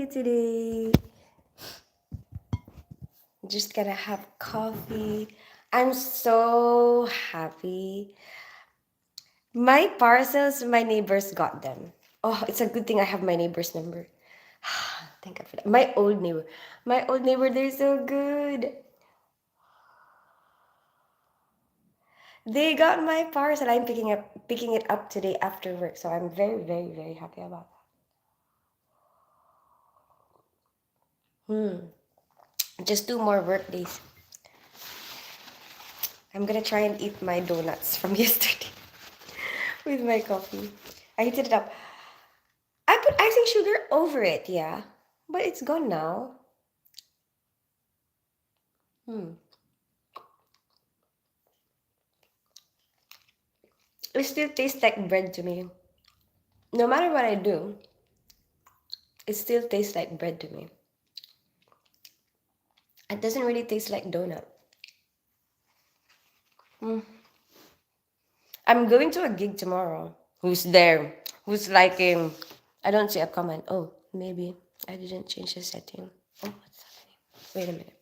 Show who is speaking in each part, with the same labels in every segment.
Speaker 1: today. Just gonna have coffee. I'm so happy. My parcels, my neighbors got them. Oh, it's a good thing I have my neighbor's number. Thank God for that. My old neighbor, they're so good. They got my parcel. I'm picking it up today after work. So I'm very, very, very happy about that. Just 2 more work days. I'm gonna try and eat my donuts from yesterday with my coffee. I heated it up. I put icing sugar over it, yeah. But it's gone now. Hmm. It still tastes like bread to me. No matter what I do, it still tastes like bread to me. It doesn't really taste like donut. Hmm. I'm going to a gig tomorrow. Who's there? Who's liking? I don't see a comment. Oh, maybe I didn't change the setting. Oh, what's happening? Wait a minute.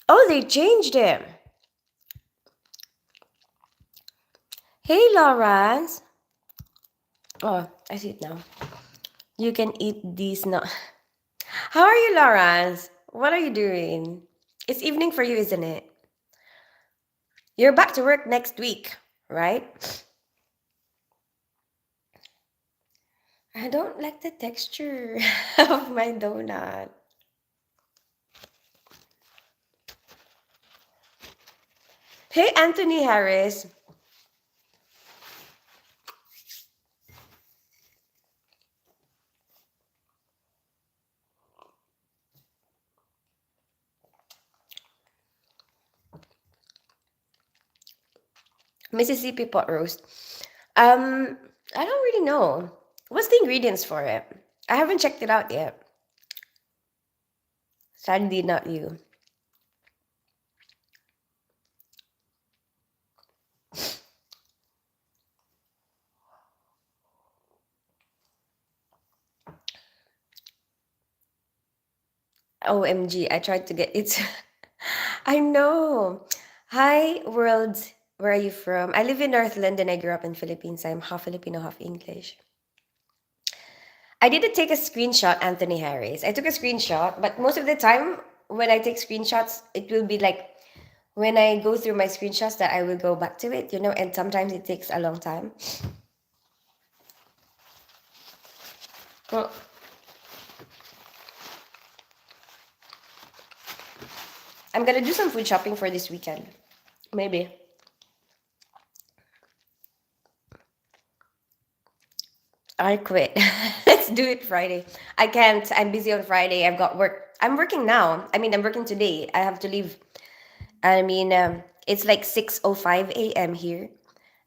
Speaker 1: Oh, they changed it. Hey, Lawrence. Oh, I see it now. You can eat these now. How are you, Lawrence? What are you doing? It's evening for you, isn't it? You're back to work next week, right? I don't like the texture of my donut. Hey, Anthony Harris. Mississippi pot roast. Um, I don't really know. What's the ingredients for it? I haven't checked it out yet. Sadly, not you. OMG, I tried to get it. I know. Hi, world. Where are you from? I live in North London. I grew up in Philippines. I'm half Filipino, half English. I didn't take a screenshot, Anthony Harris. I took a screenshot, but most of the time when I take screenshots, it will be like when I go through my screenshots that I will go back to it, and sometimes it takes a long time. Well, I'm gonna do some food shopping for this weekend. Maybe. I quit. Let's do it Friday. I can't. I'm busy on Friday. I've got work. I'm working now. I mean, I'm working today. I have to leave. I mean, it's like 6:05 a.m. here.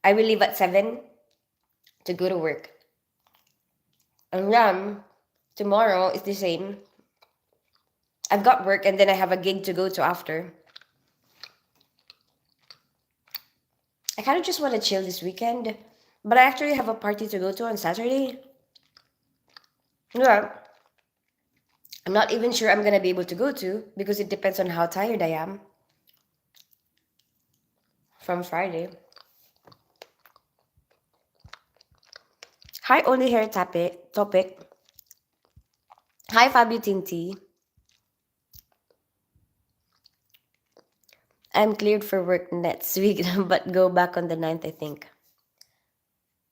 Speaker 1: I will leave at 7 to go to work. And then tomorrow is the same. I've got work and then I have a gig to go to after. I kind of just want to chill this weekend. But I actually have a party to go to on Saturday. Yeah. I'm not even sure I'm gonna be able to go to because it depends on how tired I am from Friday. Hi, only hair topic. Hi, Fabio Tinti. I'm cleared for work next week, but go back on the 9th, I think.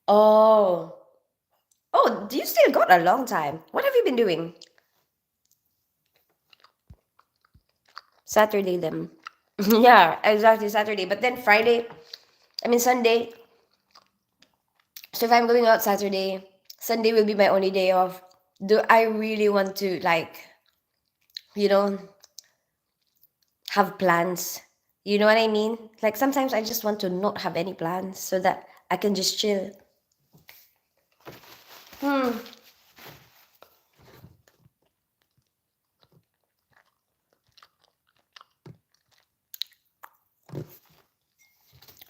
Speaker 1: Oh. Oh, you still got a long time. What have you been doing? Saturday then. Yeah, exactly, Saturday. But then Sunday. So if I'm going out Saturday, Sunday will be my only day off. Do I really want to you know, have plans? You know what I mean? Like sometimes I just want to not have any plans so that I can just chill. Hmm.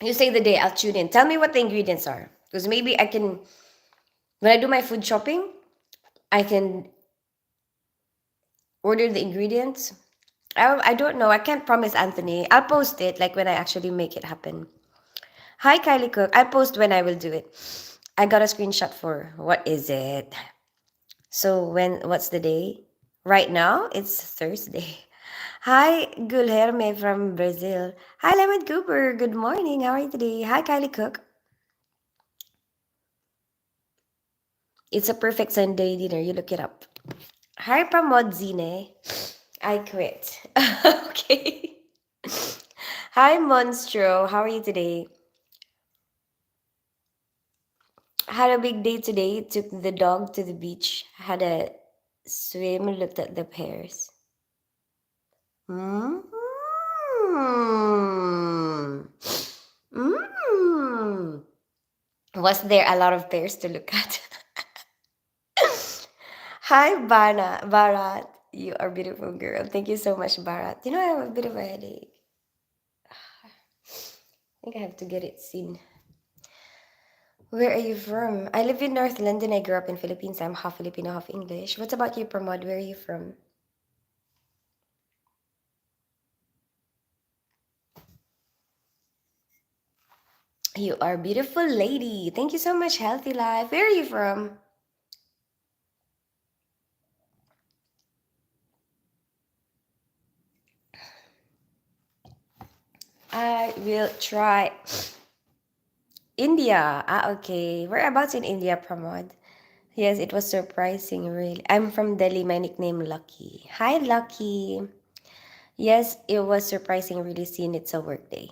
Speaker 1: You say the day, I'll tune in. Tell me what the ingredients are. Because maybe I can When I do my food shopping, I can order the ingredients. I don't know. I can't promise Anthony. I'll post it like when I actually make it happen. Hi, Kylie Cook. I'll post when I will do it. I got a screenshot for what is it? So what's the day? Right now, it's Thursday. Hi, Gulherme from Brazil. Hi, Lemon Cooper. Good morning. How are you today? Hi, Kylie Cook. It's a perfect Sunday dinner. You look it up. Hi, Pramodzine. I quit. Okay. Hi, Monstro. How are you today? Had a big day today. Took the dog to the beach. Had a swim. Looked at the pears. Mm. Mm. Was there a lot of pears to look at? Hi, Barat. You are a beautiful girl. Thank you so much, Barat. You know, I have a bit of a headache. I think I have to get it seen. Where are you from? I live in North London. I grew up in Philippines. I'm half Filipino, half English. What about you, Pramod? Where are you from? You are a beautiful lady. Thank you so much, Healthy Life. Where are you from? I will try. India. Ah, okay. Whereabouts in India, Pramod? Yes, it was surprising, really. I'm from Delhi. My nickname Lucky. Hi, Lucky. Yes, it was surprising, really, seeing it's a work day.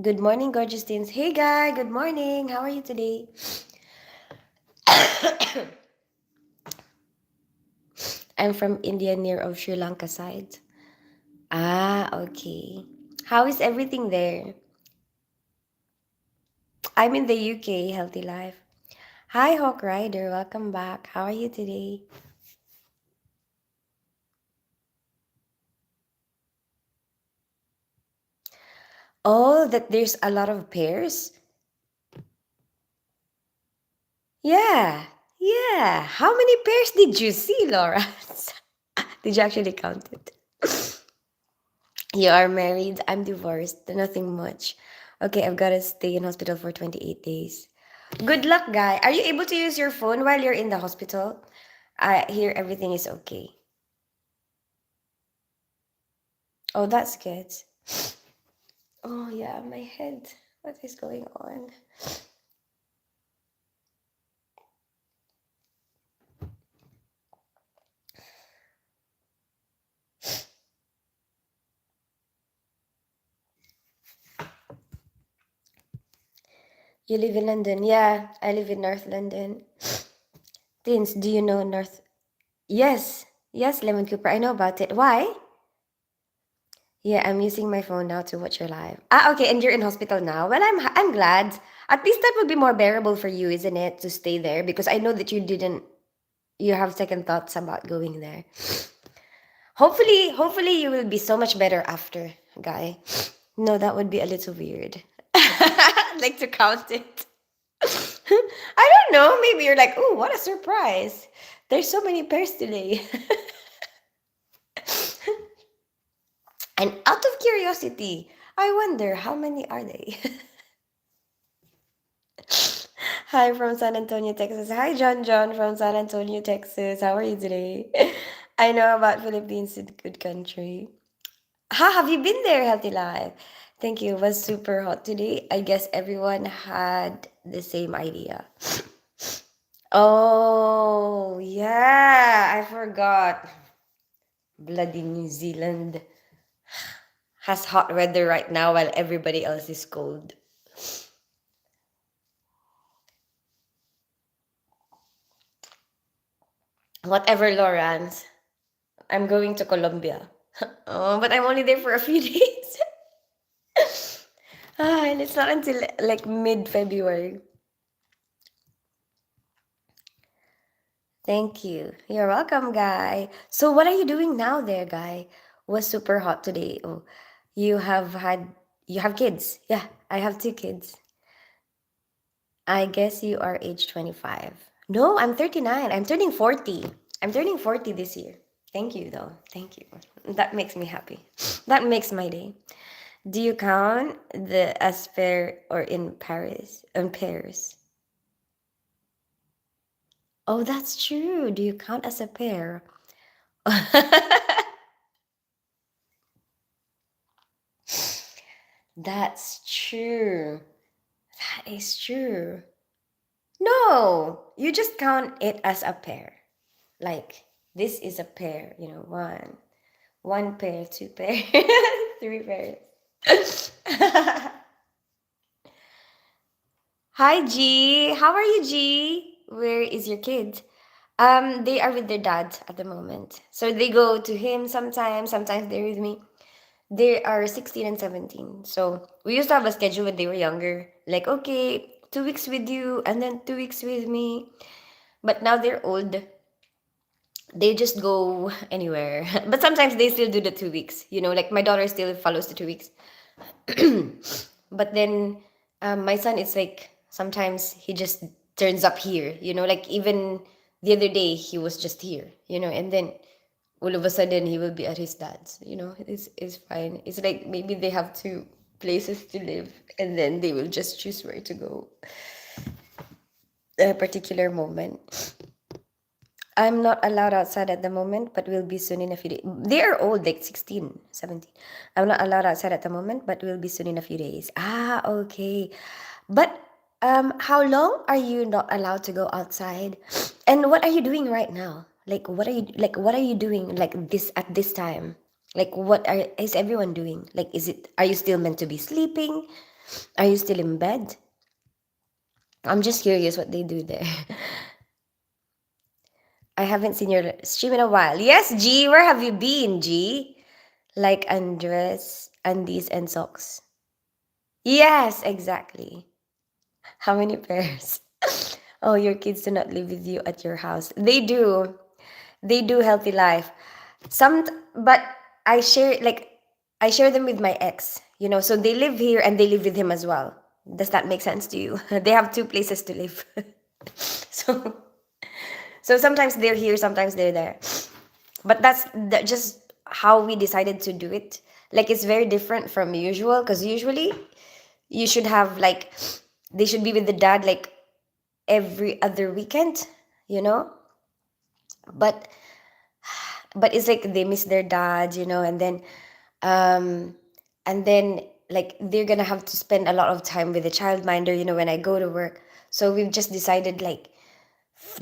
Speaker 1: Good morning, gorgeous teens. Hey, guy. Good morning. How are you today? I'm from India, near of Sri Lanka side. Ah, okay. How is everything there? I'm in the UK, Healthy Life. Hi, Hawk Rider. Welcome back. How are you today? Oh, that there's a lot of pairs? Yeah. Yeah. How many pairs did you see, Laura? Did you actually count it? You are married. I'm divorced. Nothing much. Okay, I've got to stay in hospital for 28 days. Good luck, guy. Are you able to use your phone while you're in the hospital? I hear everything is okay. Oh, that's good. Oh, yeah, my head. What is going on? You live in London? Yeah, I live in North London. Teens, do you know North? Yes, yes, Lemon Cooper. I know about it. Why? Yeah, I'm using my phone now to watch your live. Ah, okay, and you're in hospital now. Well, I'm glad. At least that would be more bearable for you, isn't it, to stay there? Because I know that you have second thoughts about going there. Hopefully you will be so much better after, guy. No, that would be a little weird. I'd like to count it. I don't know. Maybe you're like, oh, what a surprise. There's so many pairs today. And out of curiosity, I wonder how many are they? Hi from San Antonio, Texas. Hi, John from San Antonio, Texas. How are you today? I know about Philippines, it's a good country. Ha, have you been there, Healthy Life? Thank you. It was super hot today. I guess everyone had the same idea. Oh, yeah, I forgot. Bloody New Zealand has hot weather right now while everybody else is cold. Whatever, Lawrence. I'm going to Colombia. Oh, but I'm only there for a few days. And it's not until like mid-February. Thank you. You're welcome, guy. So what are you doing now there, guy? Was super hot today. Oh, you have kids. Yeah, I have two kids. I guess you are age 25. No, I'm 39. I'm turning 40. I'm turning 40 this year. Thank you, though. Thank you. That makes me happy. That makes my day. Do you count the as pair or in Paris? In pairs? Oh, that's true. Do you count as a pair? That's true. That is true. No, you just count it as a pair. Like this is a pair, one pair, two pair, three pairs. Hi G, how are you G? Where is your kid? They are with their dad at the moment. So they go to him sometimes, sometimes they're with me. They are 16 and 17. So we used to have a schedule when they were younger. Like, okay, 2 weeks with you and then 2 weeks with me. But now they're old. They just go anywhere. But sometimes they still do the 2 weeks. Like my daughter still follows the 2 weeks. But then my son, it's like sometimes he just turns up here. Like even the other day he was just here. And then all of a sudden he will be at his dad's. It's fine. It's like maybe they have two places to live and then they will just choose where to go at a particular moment. I'm not allowed outside at the moment, but will be soon in a few days. They are old, like 16, 17. I'm not allowed outside at the moment, but will be soon in a few days. Ah, okay. But how long are you not allowed to go outside? And what are you doing right now? Like what are you doing like this at this time? Like is everyone doing? Like are you still meant to be sleeping? Are you still in bed? I'm just curious what they do there. I haven't seen your stream in a while. Yes, G, where have you been, G? Like undress, undies, and socks. Yes, exactly. How many pairs? Oh, your kids do not live with you at your house. They do. They do healthy life. But I share I share them with my ex. So they live here and they live with him as well. Does that make sense to you? They have two places to live. so so sometimes they're here, sometimes they're there. But that's just how we decided to do it. Like it's very different from usual because usually you should have like they should be with the dad like every other weekend, you know but it's like they miss their dad, um and then like they're gonna have to spend a lot of time with the childminder, when I go to work. So we've just decided like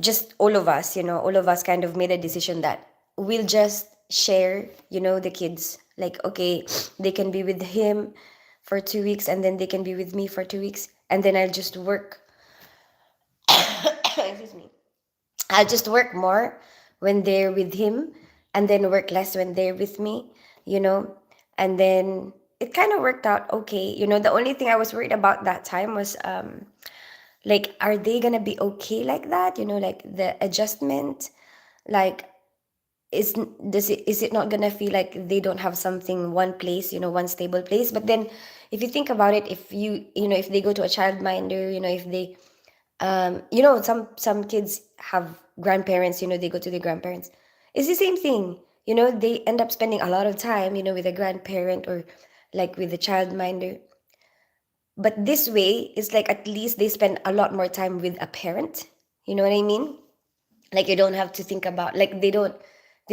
Speaker 1: just all of us kind of made a decision that we'll just share, the kids. Like, okay, they can be with him for 2 weeks and then they can be with me for 2 weeks. And then I'll just work. Excuse me. I'll just work more when they're with him and then work less when they're with me, you know. And then it kind of worked out okay. The only thing I was worried about that time was like are they gonna be okay like that, like the adjustment, like is it not gonna feel like they don't have something one place, one stable place. But then if you think about it, if if they go to a childminder, if they some kids have grandparents, they go to their grandparents. It's the same thing, they end up spending a lot of time, with a grandparent or like with a childminder. But this way it's like at least they spend a lot more time with a parent, you know what I mean? Like you don't have to think about like they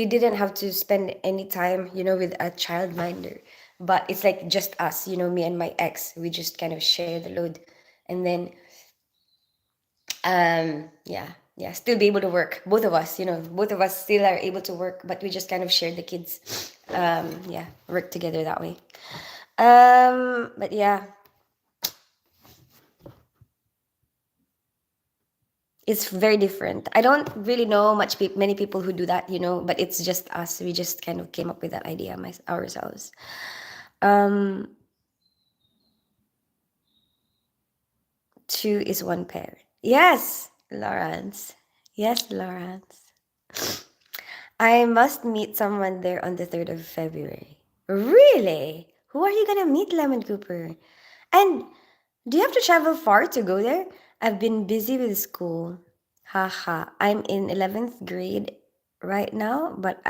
Speaker 1: didn't have to spend any time, with a childminder. But it's like just us, me and my ex, we just kind of share the load. And then yeah, yeah, still be able to work, both of us, both of us still are able to work, but we just kind of share the kids. Yeah, work together that way. But yeah, it's very different. I don't really know many people who do that, but it's just us. We just kind of came up with that idea ourselves. Um, Two is one pair. Yes, Lawrence. Yes, Lawrence. I must meet someone there on the 3rd of February. Really? Who are you gonna meet, Lemon Cooper? And do you have to travel far to go there? I've been busy with school. Haha. I'm in 11th grade right now, but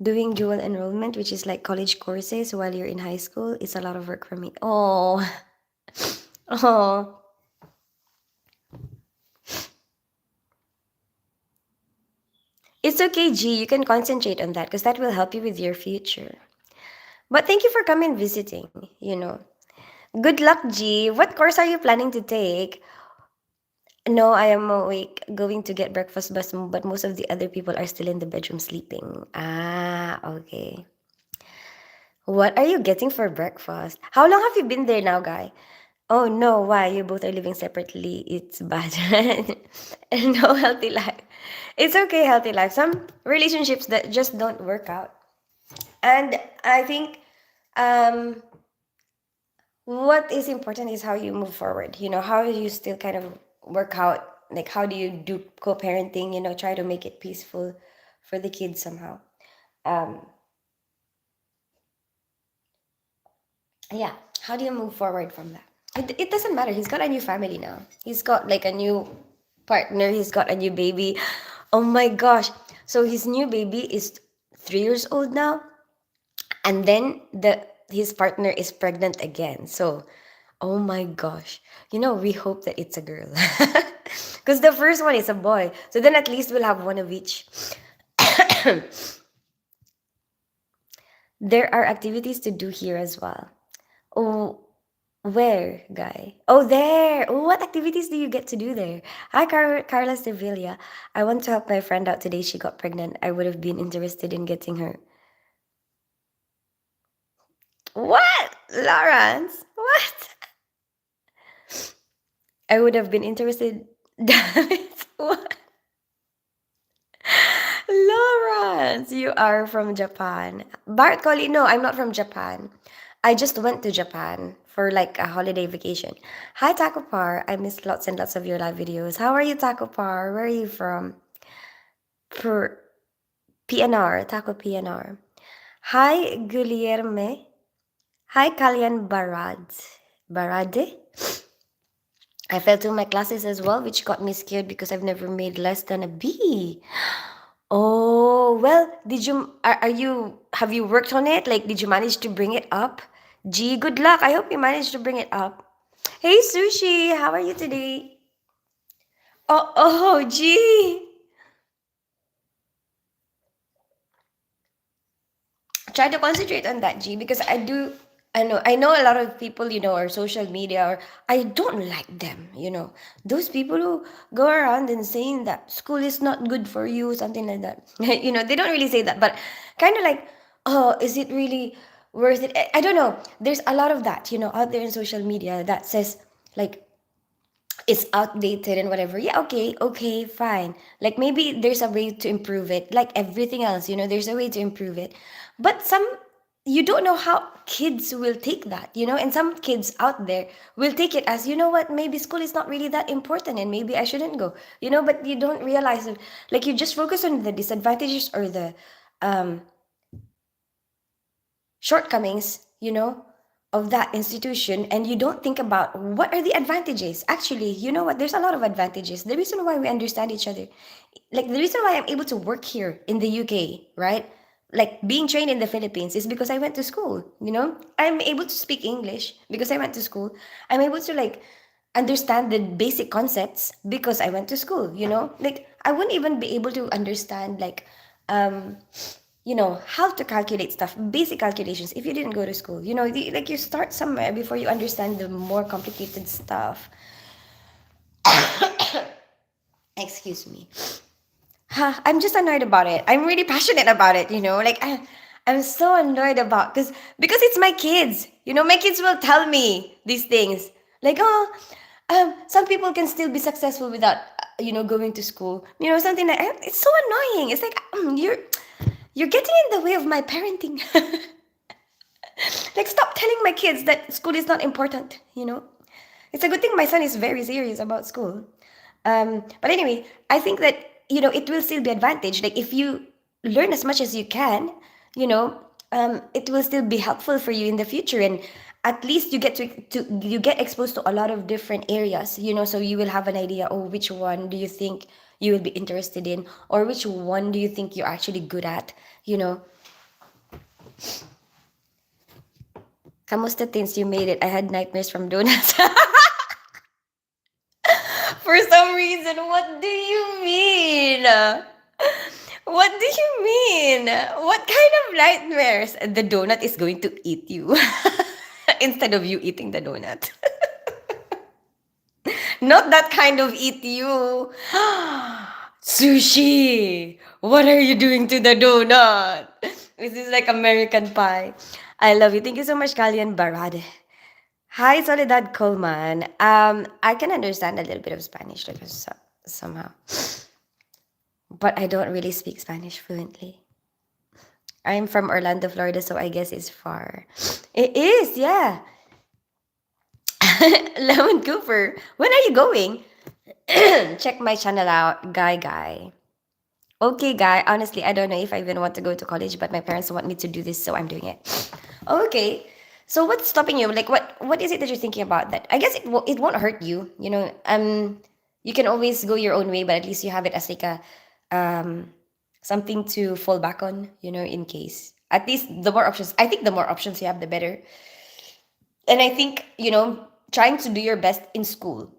Speaker 1: doing dual enrollment, which is like college courses while you're in high school. It's a lot of work for me. Oh, oh. It's okay, G. You can concentrate on that because that will help you with your future. But thank you for coming visiting. Good luck, G. What course are you planning to take? No, I am awake, going to get breakfast, but most of the other people are still in the bedroom sleeping. Ah, okay. What are you getting for breakfast? How long have you been there now, guy? Oh no, why? You both are living separately. It's bad. No healthy life. It's okay, healthy life. Some relationships that just don't work out. And I think um what is important is how you move forward. How you still kind of work out, like how do you do co-parenting, try to make it peaceful for the kids somehow. um yeah, how do you move forward from that? It doesn't matter, he's got a new family now, he's got like a new partner, he's got a new baby. Oh my gosh, so his new baby is 3 years old now, and then the his partner is pregnant again. So, oh my gosh, we hope that it's a girl, because the first one is a boy, so then at least we'll have one of each. There are activities to do here as well. Oh, where, guy? Oh, there. Oh, what activities do you get to do there? Hi, Carla Sevilla. I want to help my friend out today. She got pregnant. I would have been interested in getting her. What? Lawrence? What? I would have been interested. Damn it. What? Lawrence, you are from Japan. Bart Collie, no, I'm not from Japan. I just went to Japan for like a holiday vacation. Hi, Taco Par. I missed lots and lots of your live videos. How are you, Taco Par? Where are you from? Per PNR, Taco PNR. Hi, Guillerme. Hi, Kalyan Barade. I failed two of my classes as well, which got me scared because I've never made less than a B. Oh, well, are you, have you worked on it? Like, did you manage to bring it up? Gee, good luck. I hope you managed to bring it up. Hey, Sushi, how are you today? Gee. Try to concentrate on that, G, because I know a lot of people, or social media, or I don't like them. Those people who go around and saying that school is not good for you, something like that. They don't really say that, but kind of like, oh, is it really worth it? I don't know. There's a lot of that, out there in social media that says like it's outdated and whatever. Yeah, okay, okay, fine. Like maybe there's a way to improve it. Like everything else, there's a way to improve it. But you don't know how kids will take that. And some kids out there will take it as, you know what, maybe school is not really that important and maybe I shouldn't go. But you don't realize it. Like you just focus on the disadvantages or the um shortcomings, of that institution, and you don't think about what are the advantages. Actually, you know what? There's a lot of advantages. The reason why we understand each other, like the reason why I'm able to work here in the UK, right? Like being trained in the Philippines is because I went to school. I'm able to speak English because I went to school. I'm able to like understand the basic concepts because I went to school. Like I wouldn't even be able to understand like um how to calculate stuff, basic calculations, if you didn't go to school. Like you start somewhere before you understand the more complicated stuff. Excuse me. I'm just annoyed about it. I'm really passionate about it. Like I'm so annoyed about because it's my kids. My kids will tell me these things. Like, oh, some people can still be successful without going to school. Something like it's so annoying. It's like you're getting in the way of my parenting. Like, stop telling my kids that school is not important. It's a good thing my son is very serious about school. But anyway, I think that, it will still be advantage. Like, if you learn as much as you can, you know, it will still be helpful for you in the future. And at least you get to you get exposed to a lot of different areas, so you will have an idea, oh, which one do you think you will be interested in, or which one do you think you're actually good at, you know. Kamusta things you made it? I had nightmares from donuts. For some reason, what do you mean? What do you mean? What kind of nightmares? The donut is going to eat you instead of you eating the donut. Not that kind of eat you. Sushi! What are you doing to the donut? This is like American pie. I love you. Thank you so much, Kalian Barade. Hi, Soledad Coleman. I can understand a little bit of Spanish like, somehow, but I don't really speak Spanish fluently. I'm from Orlando, Florida, so I guess it's far. It is, yeah. Lemon Cooper, when are you going? Check my channel out, Guy. Okay, Guy. Honestly, I don't know if I even want to go to college, but my parents want me to do this, so I'm doing it. Okay. So what's stopping you? Like, what is it that you're thinking about? That I guess it won't hurt you. You can always go your own way, but at least you have it as like a um something to fall back on. In case. At least the more options. I think the more options you have, the better. And I think trying to do your best in school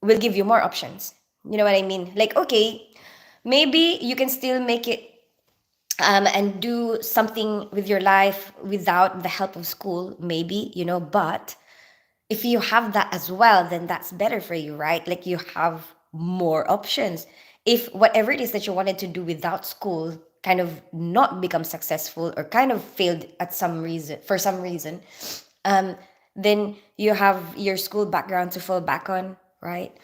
Speaker 1: will give you more options. You know what I mean? Like, okay, maybe you can still make it and do something with your life without the help of school, maybe, but if you have that as well, then that's better for you, right? Like you have more options. If whatever it is that you wanted to do without school kind of not become successful or kind of failed at some reason, for some reason, um, then you have your school background to fall back on, right?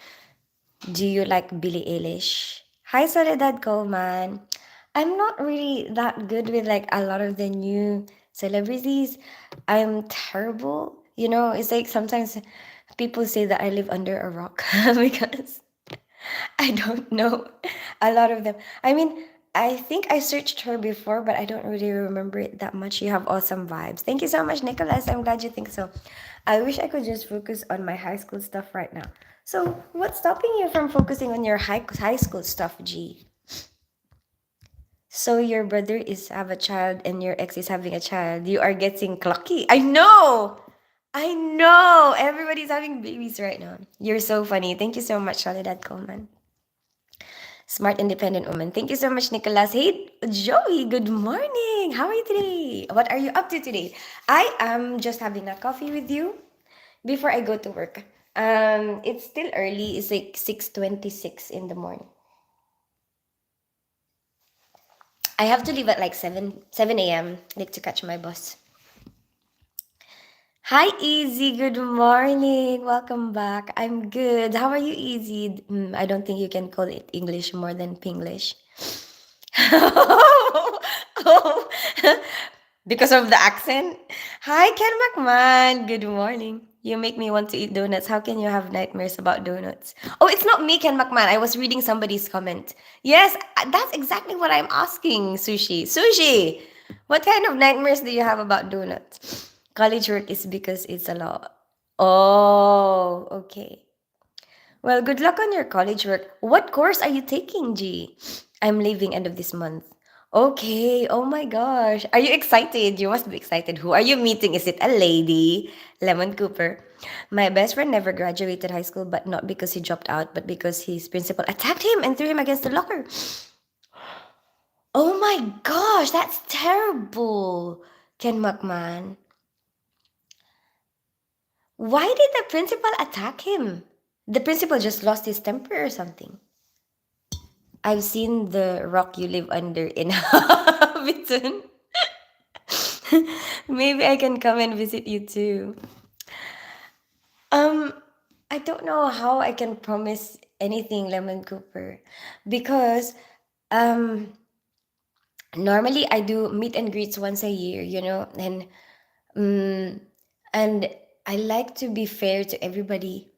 Speaker 1: Do you like Billie Eilish? Hi, Soledad Coleman. I'm not really that good with like a lot of the new celebrities. I'm terrible. It's like sometimes people say that I live under a rock because I don't know a lot of them. I mean, I think I searched her before, but I don't really remember it that much. You have awesome vibes. Thank you so much, Nicholas. I'm glad you think so. I wish I could just focus on my high school stuff right now. So, what's stopping you from focusing on your high school stuff, G? So your brother is have a child and your ex is having a child. You are getting clucky. I know. I know. Everybody's having babies right now. You're so funny. Thank you so much, Soledad Coleman. Smart, independent woman. Thank you so much, Nicholas. Hey, Joey, good morning. How are you today? What are you up to today? I am just having a coffee with you before I go to work. It's still early. It's like 6:26 in the morning. I have to leave at like 7 a.m. like to catch my bus. Hi, Easy. Good morning. Welcome back. I'm good. How are you, Easy? I don't think you can call it English more than Pinglish. Oh, because of the accent. Hi, Ken McMahon. Good morning. You make me want to eat donuts. How can you have nightmares about donuts? Oh, it's not me, Ken McMahon. I was reading somebody's comment. Yes, that's exactly what I'm asking, Sushi. Sushi, what kind of nightmares do you have about donuts? College work is because it's a lot. Oh, okay. Well, good luck on your college work. What course are you taking, G? I'm leaving end of this month. Okay. Oh my gosh. Are you excited? You must be excited. Who are you meeting? Is it a lady? Lemon Cooper. My best friend never graduated high school, but not because he dropped out, but because his principal attacked him and threw him against the locker. Oh my gosh, that's terrible. Ken McMahon. Why did the principal attack him? The principal just lost his temper or something. I've seen the rock you live under in Hobbiton. Maybe I can come and visit you too. Um, I don't know how I can promise anything, Lemon Cooper, because um normally I do meet and greets once a year, um, and I like to be fair to everybody.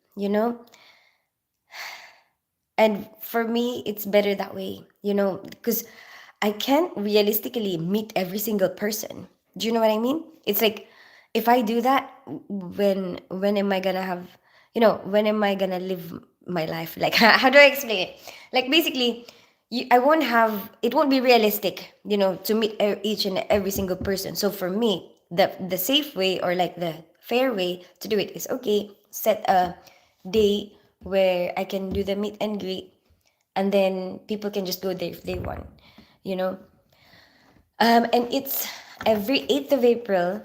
Speaker 1: And for me, it's better that way, because I can't realistically meet every single person. Do you know what I mean? It's like If I do that, when am I gonna have, when am I gonna live my life? Like, how do I explain it? Like, basically, I won't have, it won't be realistic, to meet each and every single person. So for me, the safe way, or like the fair way to do it is, okay, set a day where I can do the meet and greet, and then people can just go there if they want, you know. And it's every 8th of April,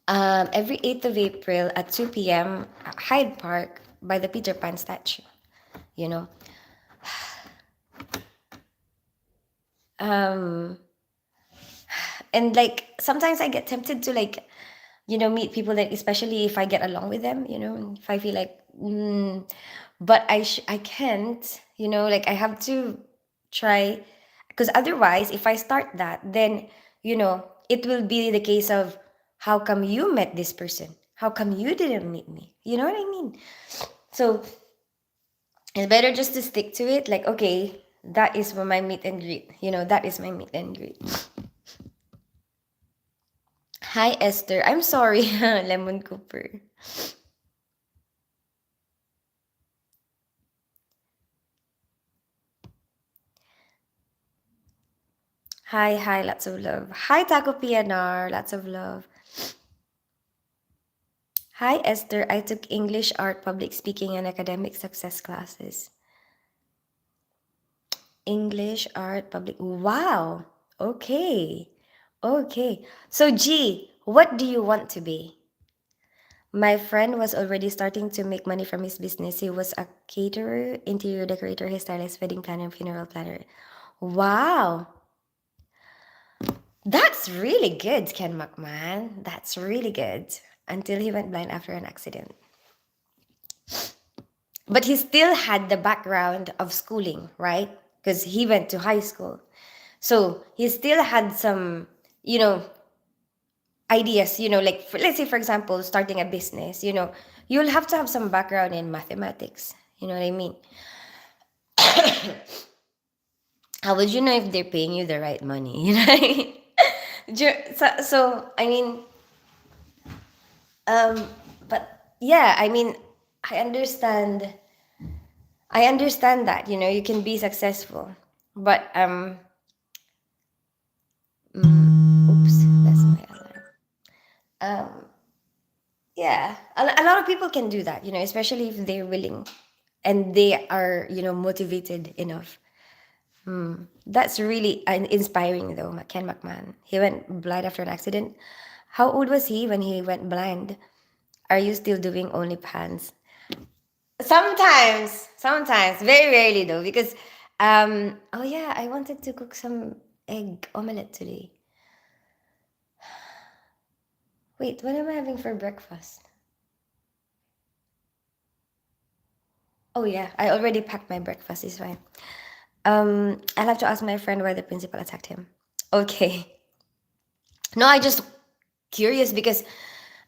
Speaker 1: every 8th of April at 2 p.m. at Hyde Park by the Peter Pan statue, you know. Um, and like sometimes I get tempted to, like, meet people, that especially if I get along with them, if I feel like, but I can't, like I have to try, because otherwise if I start that, then, it will be the case of, how come you met this person? How come you didn't meet me? You know what I mean? So it's better just to stick to it. Like, okay, that is for my meet and greet. That is my meet and greet. Hi, Esther. I'm sorry, Lemon Cooper. Hi, hi, lots of love. Hi, Taco PNR, lots of love. Hi, Esther. I took English, art, public speaking, and academic success classes. English, art, public. Wow. Okay. Okay. So, G, what do you want to be? My friend was already starting to make money from his business. He was a caterer, interior decorator, hairstylist, wedding planner, and funeral planner. Wow. That's really good, Ken McMahon. That's really good. Until he went blind after an accident. But he still had the background of schooling, right? Because he went to high school. So he still had some, you know, ideas, like, let's say, for example, starting a business, you'll have to have some background in mathematics. You know what I mean? How would you know if they're paying you the right money? You know what I mean? So I mean, um, but yeah, I mean, I understand. I understand that you can be successful, but oops, that's my alarm. Um, yeah, a lot of people can do that, especially if they're willing and they are motivated enough. That's really inspiring, though. Ken McMahon. He went blind after an accident. How old was he when he went blind? Are you still doing OnlyFans? Sometimes, very rarely though, because oh yeah, I wanted to cook some egg omelette today. Wait, what am I having for breakfast? Oh yeah, I already packed my breakfast. It's fine. I'll have to ask my friend why the principal attacked him. Okay. No, I just curious because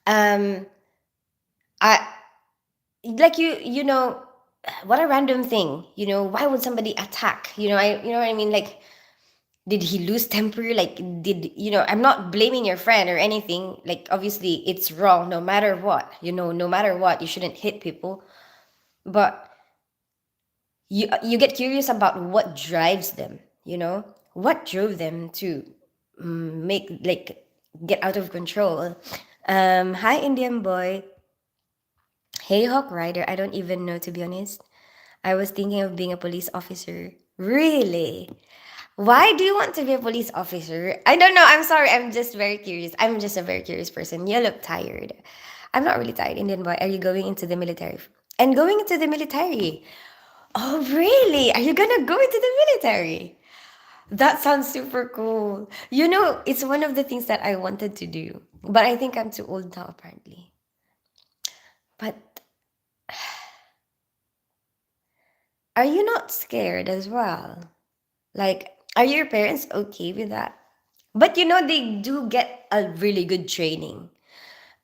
Speaker 1: um I like what a random thing. Why would somebody attack? You know what I mean? Like, did he lose temper? Like, did I'm not blaming your friend or anything. Like, obviously it's wrong no matter what. No matter what, you shouldn't hit people. But you get curious about what drives them, what drove them to make, like, get out of control. Hi, Indian boy. Hey, Hawk Rider. I don't even know, to be honest. I was thinking of being a police officer. Really? Why do you want to be a police officer? I don't know. I'm sorry. I'm just very curious. I'm just a very curious person. You look tired. I'm not really tired. Indian boy, are you going into the military? And going into the military? Oh, really? Are you gonna go into the military? That sounds super cool. It's one of the things that I wanted to do, but I think I'm too old now, apparently. But are you not scared as well? Like, are your parents okay with that? But they do get a really good training.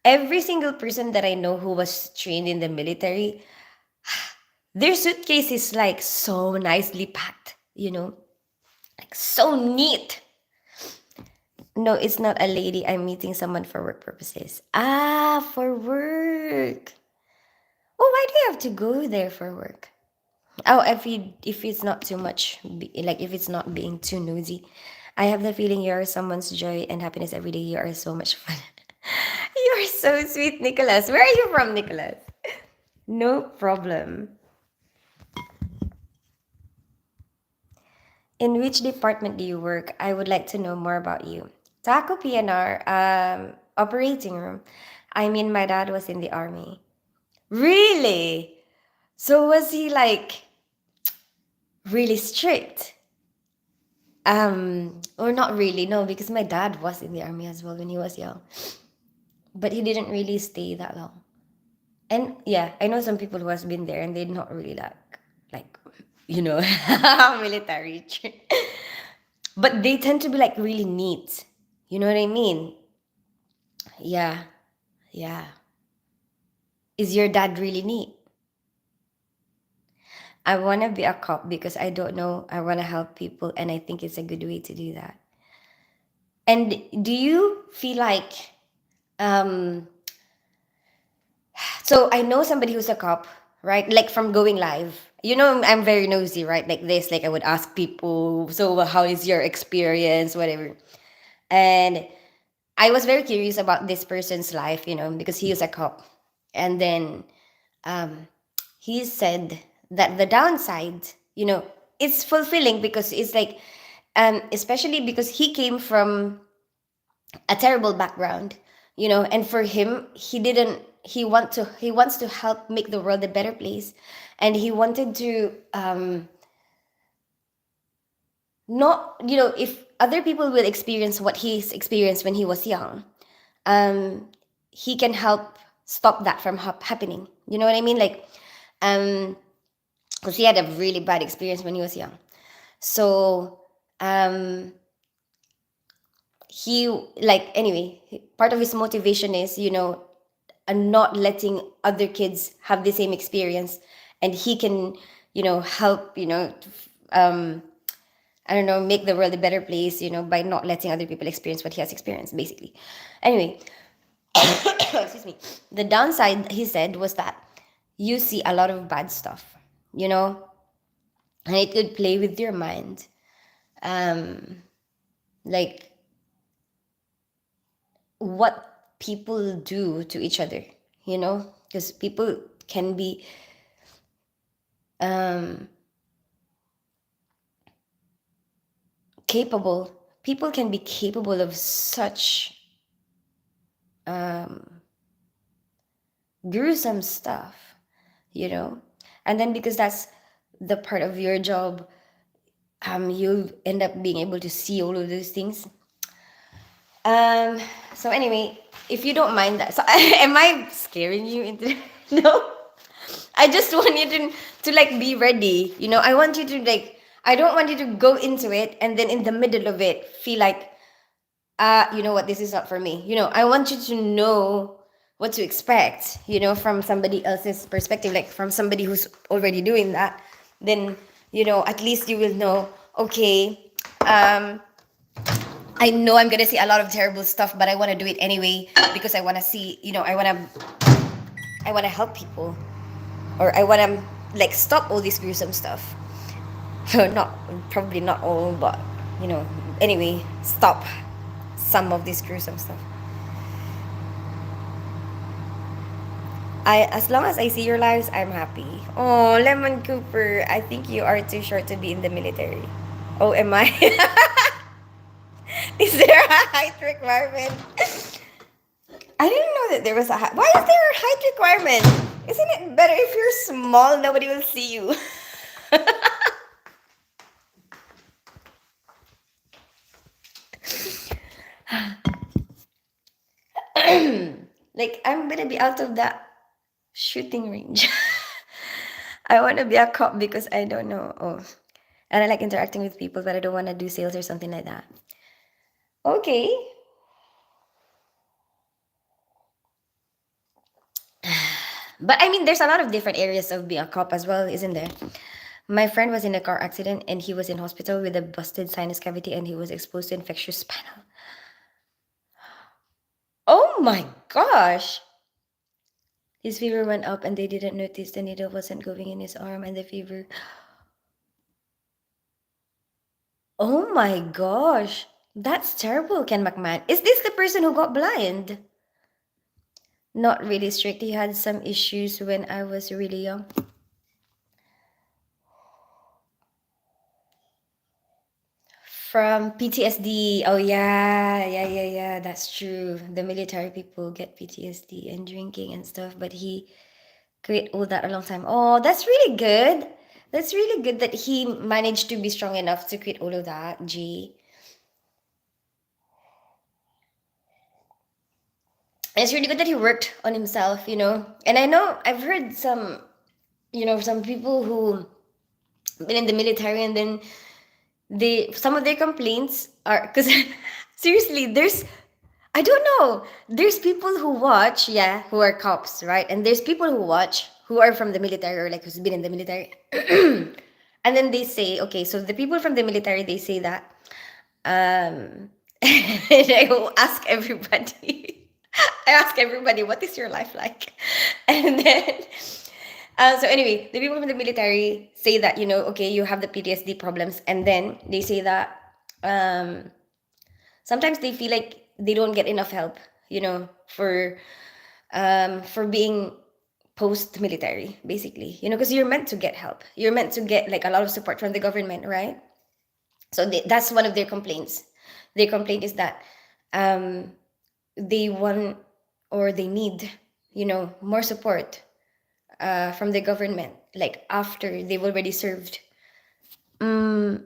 Speaker 1: Every single person that I know who was trained in the military, their suitcase is like so nicely packed, like so neat. No, it's not a lady. I'm meeting someone for work purposes. Ah, for work. Oh, why do you have to go there for work? Oh, if it's not too much, like if it's not being too nosy, I have the feeling you are someone's joy and happiness every day. You are so much fun. You are so sweet, Nicholas. Where are you from, Nicholas? No problem. In which department do you work? I would like to know more about you. Taco PNR, operating room. I mean, my dad was in the army. Really? So was he like really strict? Or not really, no, because my dad was in the army as well when he was young, but he didn't really stay that long. And yeah, I know some people who has been there and they're not really like, you know, military, but they tend to be like really neat. You know what I mean? Yeah, yeah. Is your dad really neat? I want to be a cop because I don't know. I want to help people, and I think it's a good way to do that. And do you feel like um so I know somebody who's a cop, right? Like from going live. You know, I'm very nosy, right? Like this, like I would ask people, so how is your experience, whatever. And I was very curious about this person's life, you know, because he is a cop. And then um, he said that the downside, you know, it's fulfilling because it's like, especially because he came from a terrible background, you know, and for him he didn't he wants to help make the world a better place, and he wanted to not, you know, if other people will experience what he's experienced when he was young, um he can help stop that from happening, you know what I mean, like um because he had a really bad experience when he was young. So um he like anyway part of his motivation is, you know, and not letting other kids have the same experience, and he can, you know, help, you know, um I don't know, make the world a better place, you know, by not letting other people experience what he has experienced, basically. Anyway, excuse me. The downside, he said, was that you see a lot of bad stuff, you know, and it could play with your mind. Um, like what people do to each other, you know, because people can be um capable people can be capable of such um, gruesome stuff, you know, and then because that's the part of your job, you'll end up being able to see all of those things. um so anyway, if you don't mind that, so am I scaring you into no, I just want you to like be ready, you know, I want you to like, I don't want you to go into it and then in the middle of it feel like, you know what, this is not for me. You know, I want you to know what to expect, you know, from somebody else's perspective, like from somebody who's already doing that. Then, you know, at least you will know, okay, um, I know I'm gonna see a lot of terrible stuff, but I wanna do it anyway because I wanna see, you know, I wanna help people. Or I wanna like stop all this gruesome stuff. Not probably not all, but you know, anyway, stop some of this gruesome stuff. I, as long as I see your lives, I'm happy. Oh, Lemon Cooper, I think you are too short to be in the military. Oh, am I? Is there a height requirement? I didn't know that there was a height. Why is there a height requirement? Isn't it better if you're small, nobody will see you? Like, I'm gonna be out of that shooting range. I want to be a cop because I don't know. Oh, and I like interacting with people, but I don't want to do sales or something like that. Okay. But I mean, there's a lot of different areas of being a cop as well, isn't there? My friend was in a car accident and he was in hospital with a busted sinus cavity and he was exposed to infectious panel. Oh my gosh. His fever went up and they didn't notice the needle wasn't going in his arm and the fever. Oh my gosh. That's terrible, Ken McMahon. Is this the person who got blind? Not really strict. He had some issues when I was really young. From PTSD. Oh yeah, yeah, yeah, yeah. That's true. The military people get PTSD and drinking and stuff, but he quit all that a long time. Oh, that's really good. That's really good that he managed to be strong enough to quit all of that. G. And it's really good that he worked on himself, you know. And I know I've heard some, some people who been in the military and then they some of their complaints are because seriously, I don't know. There's people who watch, yeah, who are cops, right? And there's people who watch who are from the military or like who's been in the military. And then they say, okay, so the people from the military they say that and I will ask everybody. I ask everybody, what is your life like? And then so anyway, the people from the military say that, okay, you have the PTSD problems, and then they say that um sometimes they feel like they don't get enough help, for being post military, basically, because you're meant to get help, you're meant to get like a lot of support from the government, right? So that's one of their complaints. Their complaint is that um they want or they need, more support from the government, like after they've already served. mm,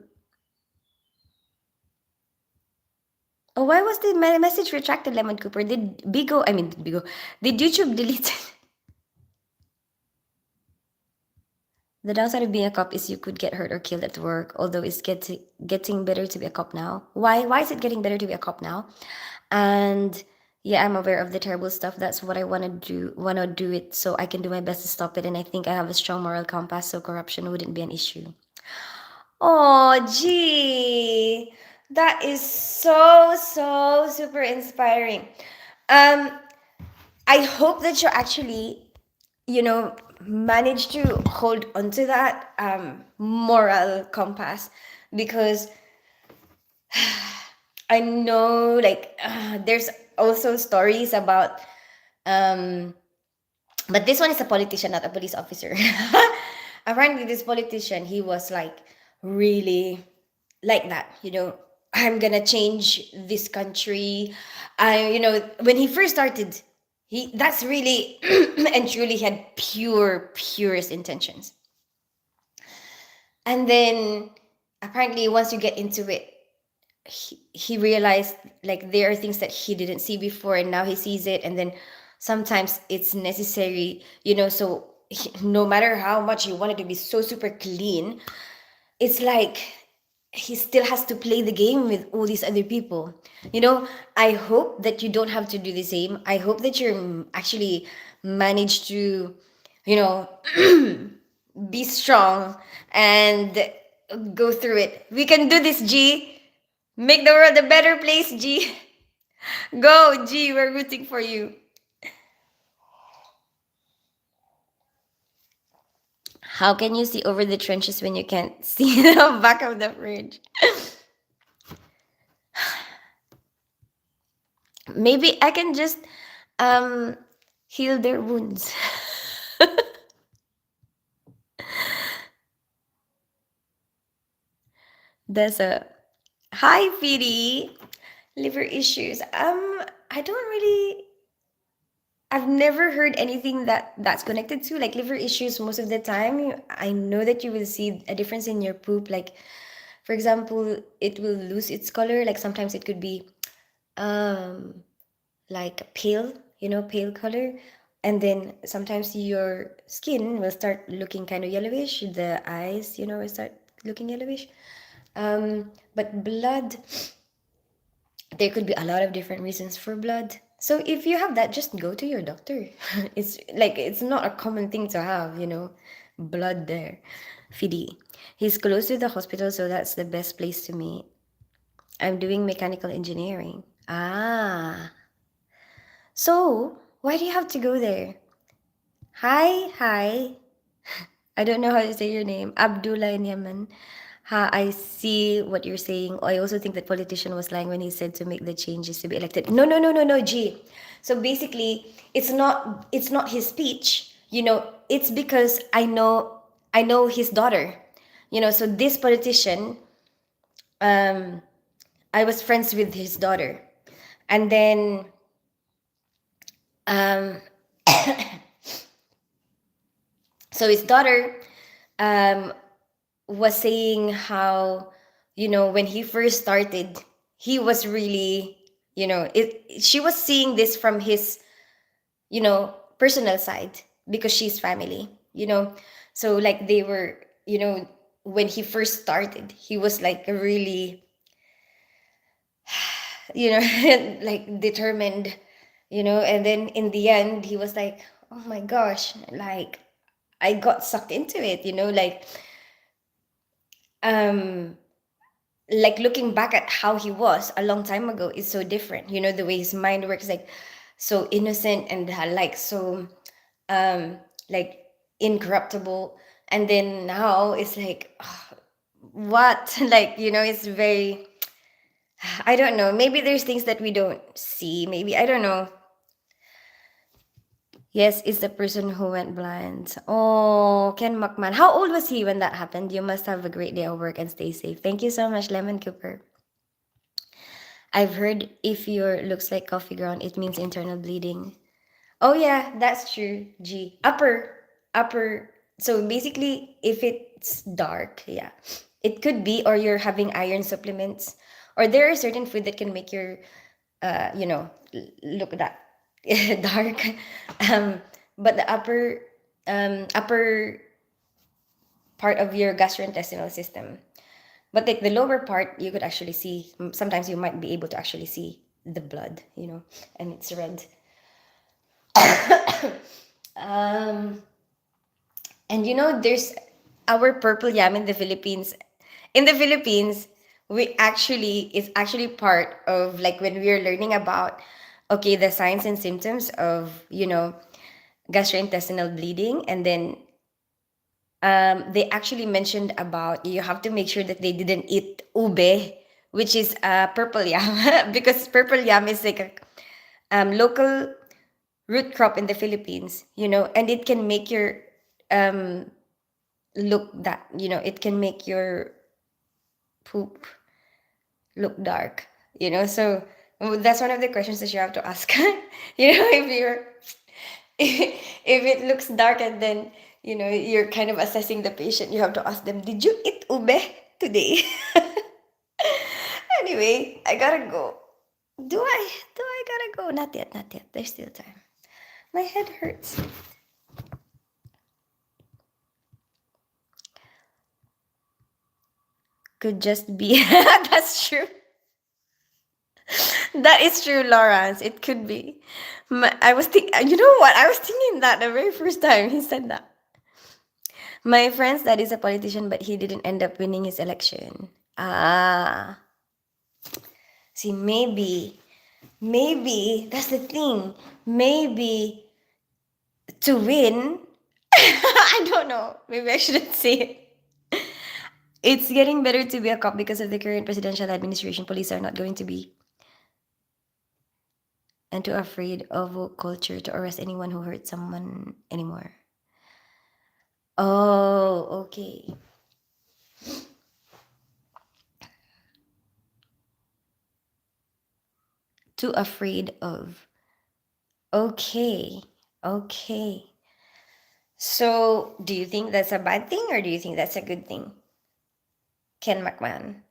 Speaker 1: oh, why was the message retracted, Lemon Cooper? Did YouTube delete it? The downside of being a cop is you could get hurt or killed at work, although it's getting better to be a cop now. Why is it getting better to be a cop now? And yeah, I'm aware of the terrible stuff. That's what I want to do it so I can do my best to stop it. And I think I have a strong moral compass, so corruption wouldn't be an issue. Oh, gee. That is so, so super inspiring. Um, I hope that you actually, manage to hold onto that moral compass, because I know, like, there's also stories about, um, but this one is a politician, not a police officer. Apparently, this politician, he was like really like that, I'm gonna change this country. When he first started, that's really and truly he had purest intentions. And then apparently, once you get into it, he realized like there are things that he didn't see before, and now he sees it. And then sometimes it's necessary, so no matter how much you want it to be so super clean, it's like he still has to play the game with all these other people. I hope that you don't have to do the same. I hope that you're actually manage to, you know be strong and go through it. We can do this, G. Make the world a better place, G. Go, G. We're rooting for you. How can you see over the trenches when you can't see the back of the fridge? Maybe I can just um heal their wounds. There's a hi, Phoebe. Liver issues. I don't really. I've never heard anything that's connected to like liver issues. Most of the time, I know that you will see a difference in your poop. Like, for example, it will lose its color. Like sometimes it could be um like pale, pale color. And then sometimes your skin will start looking kind of yellowish. The eyes, will start looking yellowish. But blood, there could be a lot of different reasons for blood. So if you have that, just go to your doctor. It's not a common thing to have, blood there. Fidi. He's close to the hospital, so that's the best place to meet. I'm doing mechanical engineering. Ah. So, why do you have to go there? Hi, hi. I don't know how to say your name. Abdullah in Yemen. Ha, I see what you're saying. I also think that politician was lying when he said to make the changes to be elected. No, no, no, no, no, G. So basically, it's not his speech. It's because I know his daughter. So this politician, um, I was friends with his daughter, and then um, so his daughter um, was saying how when he first started, he was really she was seeing this from his personal side, because she's family. So like they were, when he first started, he was like a really like determined, and then in the end he was like, oh my gosh, like I got sucked into it, um like looking back at how he was a long time ago is so different. The way his mind works, like so innocent and like so um like incorruptible, and then now it's like what like it's very, I don't know, maybe there's things that we don't see, maybe, I don't know. Yes, it's the person who went blind. Oh, Ken McMahon, how old was he when that happened? You must have a great day at work and stay safe. Thank you so much, Lemon Cooper. I've heard if your looks like coffee ground, it means internal bleeding. Oh yeah, that's true. G. Upper. So basically, if it's dark, yeah, it could be, or you're having iron supplements, or there are certain food that can make your, look that dark. Um, but the upper part of your gastrointestinal system. But like the lower part, you could actually see. Sometimes you might be able to actually see the blood, and it's red. Um, and there's our purple yam in the Philippines. In the Philippines, it's actually part of like when we're learning about, okay, the signs and symptoms of gastrointestinal bleeding, and then they actually mentioned about you have to make sure that they didn't eat ube, which is purple yam, because purple yam is like a local root crop in the Philippines, and it can make your um, look that, it can make your poop look dark, so that's one of the questions that you have to ask. If you're if it looks dark, and then you're kind of assessing the patient, you have to ask them, did you eat ube today? Anyway, I gotta go. Do I gotta go? Not yet, not yet, there's still time. My head hurts. Could just be. That's true. That is true, Lawrence. It could be. I was thinking, you know what? I was thinking that the very first time he said that. My friend's dad is a politician, but he didn't end up winning his election. Ah, see, maybe that's the thing. Maybe to win, I don't know. Maybe I shouldn't say it. It's getting better to be a cop because of the current presidential administration. Police are not going to be and too afraid of woke culture to arrest anyone who hurts someone anymore. Oh, okay. Too afraid of. Okay. Okay. So, do you think that's a bad thing, or do you think that's a good thing? Ken McMahon.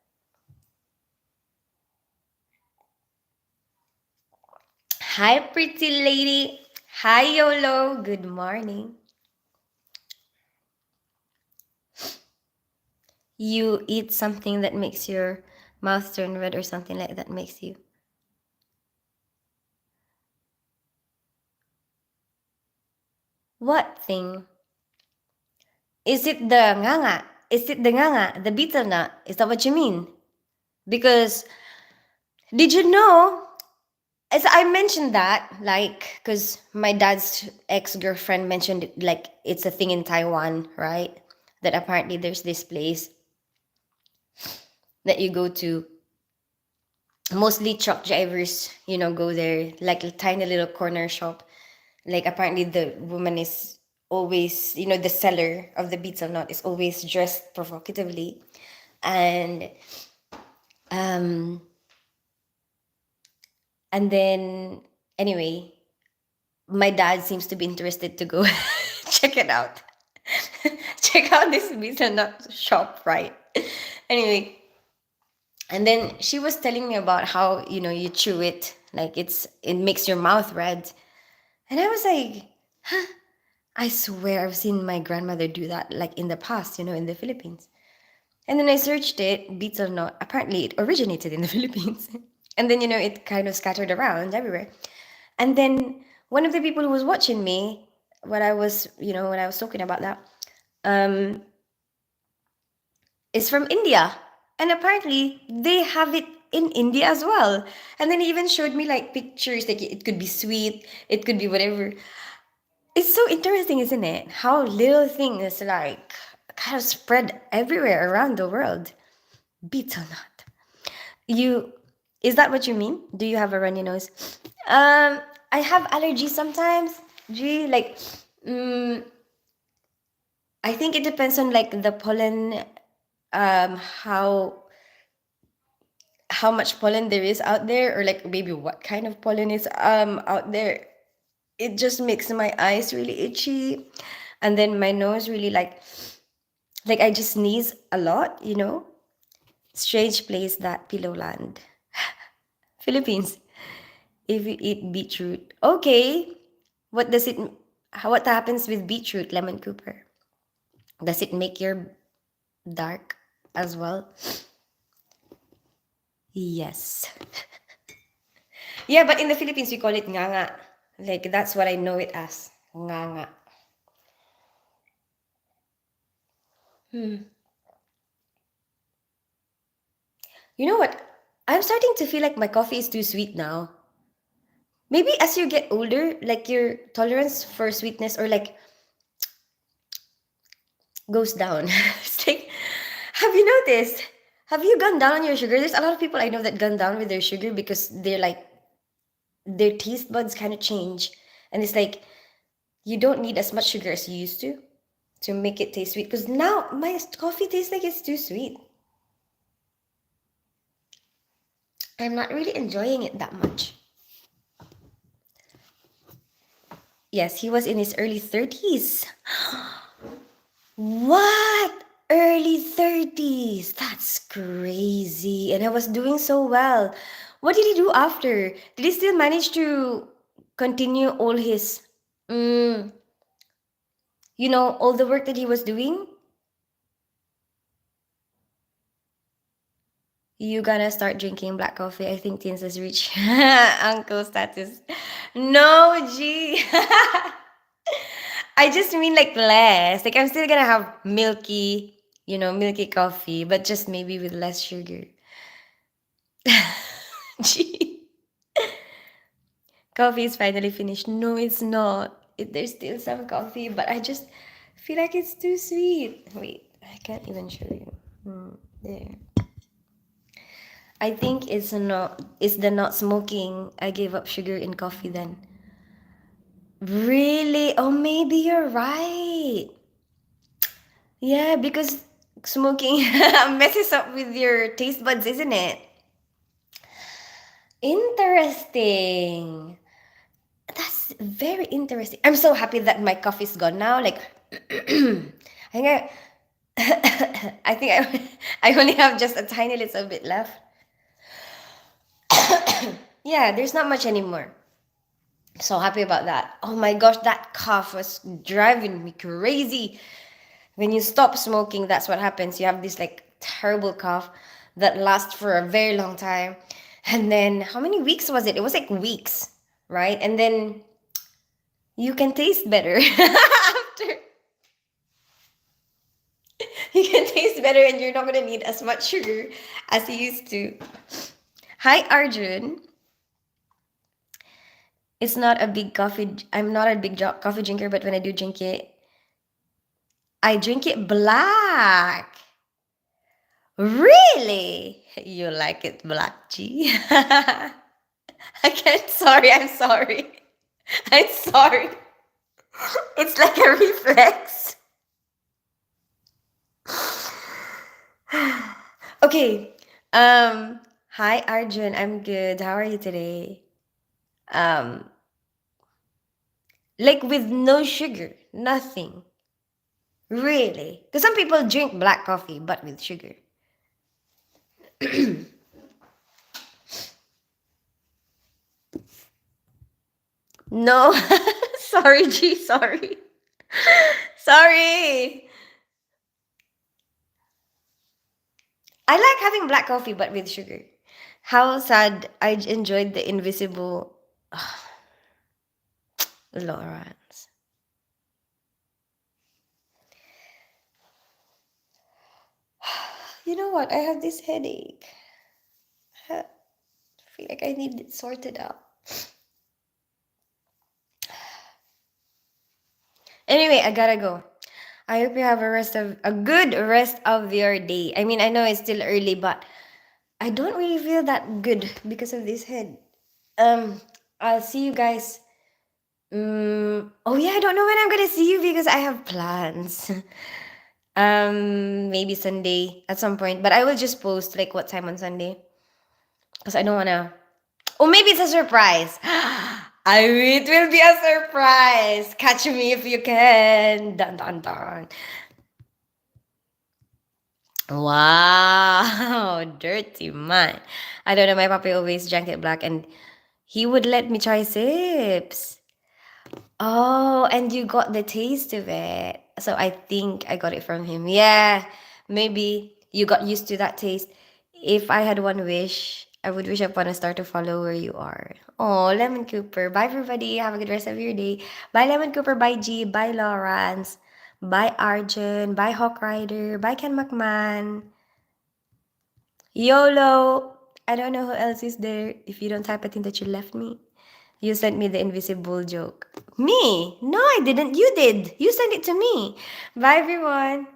Speaker 1: Hi, pretty lady. Hi, YOLO. Good morning. You eat something that makes your mouth turn red, or something like that makes you. What thing? Is it the nganga? Is it the nganga? The beetle nut? Is that what you mean? Because did you know? As I mentioned that, like, because my dad's ex-girlfriend mentioned it, like it's a thing in Taiwan, right? That apparently there's this place that you go to, mostly truck drivers, go there, like a tiny little corner shop. Like apparently the woman is always, the seller of the beats or not is always dressed provocatively. And um and then anyway, my dad seems to be interested to go check it out. Check out this beats or not shop, right? Anyway, and then she was telling me about how, you chew it, like it makes your mouth red. And I was like, I swear I've seen my grandmother do that, like in the past, in the Philippines. And then I searched it, beats or not. Apparently, it originated in the Philippines. And then, it kind of scattered around everywhere. And then one of the people who was watching me, when I was talking about that, um, is from India. And apparently, they have it in India as well. And then he even showed me like pictures, like it could be sweet, it could be whatever. It's so interesting, isn't it? How little things like kind of spread everywhere around the world. Beats or not. You is that what you mean? Do you have a runny nose? I have allergies sometimes. Gee, like I think it depends on like the pollen, how much pollen there is out there, or like maybe what kind of pollen is out there. It just makes my eyes really itchy, and then my nose really like I just sneeze a lot. Strange place, that pillow land. Philippines. If you eat beetroot, okay. What does it? What happens with beetroot, Lemon Cooper? Does it make your dark as well? Yes. Yeah, but in the Philippines we call it nganga. Like that's what I know it as. Nganga. You know what? I'm starting to feel like my coffee is too sweet now. Maybe as you get older, like your tolerance for sweetness or like goes down. It's like, have you noticed? Have you gone down on your sugar? There's a lot of people I know that gone down with their sugar because they're like their taste buds kind of change, and it's like you don't need as much sugar as you used to make it taste sweet. Because now my coffee tastes like it's too sweet. I'm not really enjoying it that much. Yes, he was in his early 30s. What? Early 30s? That's crazy. And I was doing so well. What did he do after? Did he still manage to continue all his, mm, all the work that he was doing? You gonna start drinking black coffee. I think Teens has reached uncle status. No, G. I just mean like less. Like I'm still gonna have milky coffee, but just maybe with less sugar. Gee. Coffee is finally finished. No, it's not. There's still some coffee, but I just feel like it's too sweet. Wait, I can't even show you. There. I think it's the not smoking. I gave up sugar in coffee then. Really? Oh, maybe you're right. Yeah, because smoking messes up with your taste buds, isn't it? Interesting. That's very interesting. I'm so happy that my coffee's gone now. Like, I think I think I only have just a tiny little bit left. Yeah, there's not much anymore. So happy about that. Oh my gosh, that cough was driving me crazy. When you stop smoking, that's what happens. You have this like terrible cough that lasts for a very long time. And then how many weeks was it? It was like weeks, right? And then you can taste better after. You can taste better and you're not gonna need as much sugar as you used to. Hi Arjun. It's not a big coffee. I'm not a big coffee drinker, but when I do drink it, I drink it black. Really? You like it black, G? I can't. Sorry, I'm sorry. I'm sorry. It's like a reflex. Okay. Hi Arjun. I'm good. How are you today? Um, like with no sugar, nothing. Really? Because some people drink black coffee, but with sugar. No. Sorry, G. Sorry. Sorry. I like having black coffee, but with sugar. How sad I enjoyed the invisible Lawrence. You know what? I have this headache. I feel like I need it sorted out. Anyway, I gotta go. I hope you have a good rest of your day. I mean, I know it's still early, but I don't really feel that good because of this head. Um, I'll see you guys. Oh yeah, I don't know when I'm gonna see you because I have plans. Maybe Sunday at some point, but I will just post like what time on Sunday because I don't wanna. Oh, maybe it's a surprise. It will be a surprise. Catch me if you can. Dun dun dun. Wow, dirty man. I don't know. My papi always drank it black, and he would let me try sips. Oh, and you got the taste of it. So I think I got it from him. Yeah, maybe you got used to that taste. If I had one wish, I would wish upon a star to follow where you are. Oh, Lemon Cooper. Bye, everybody. Have a good rest of your day. Bye, Lemon Cooper. Bye, G. Bye, Lawrence. Bye, Arjun. Bye, Hawk Rider. Bye, Ken McMahon. YOLO. I don't know who else is there. If you don't type, I think that you left me. You sent me the invisible joke. Me? No, I didn't. You did. You sent it to me. Bye, everyone.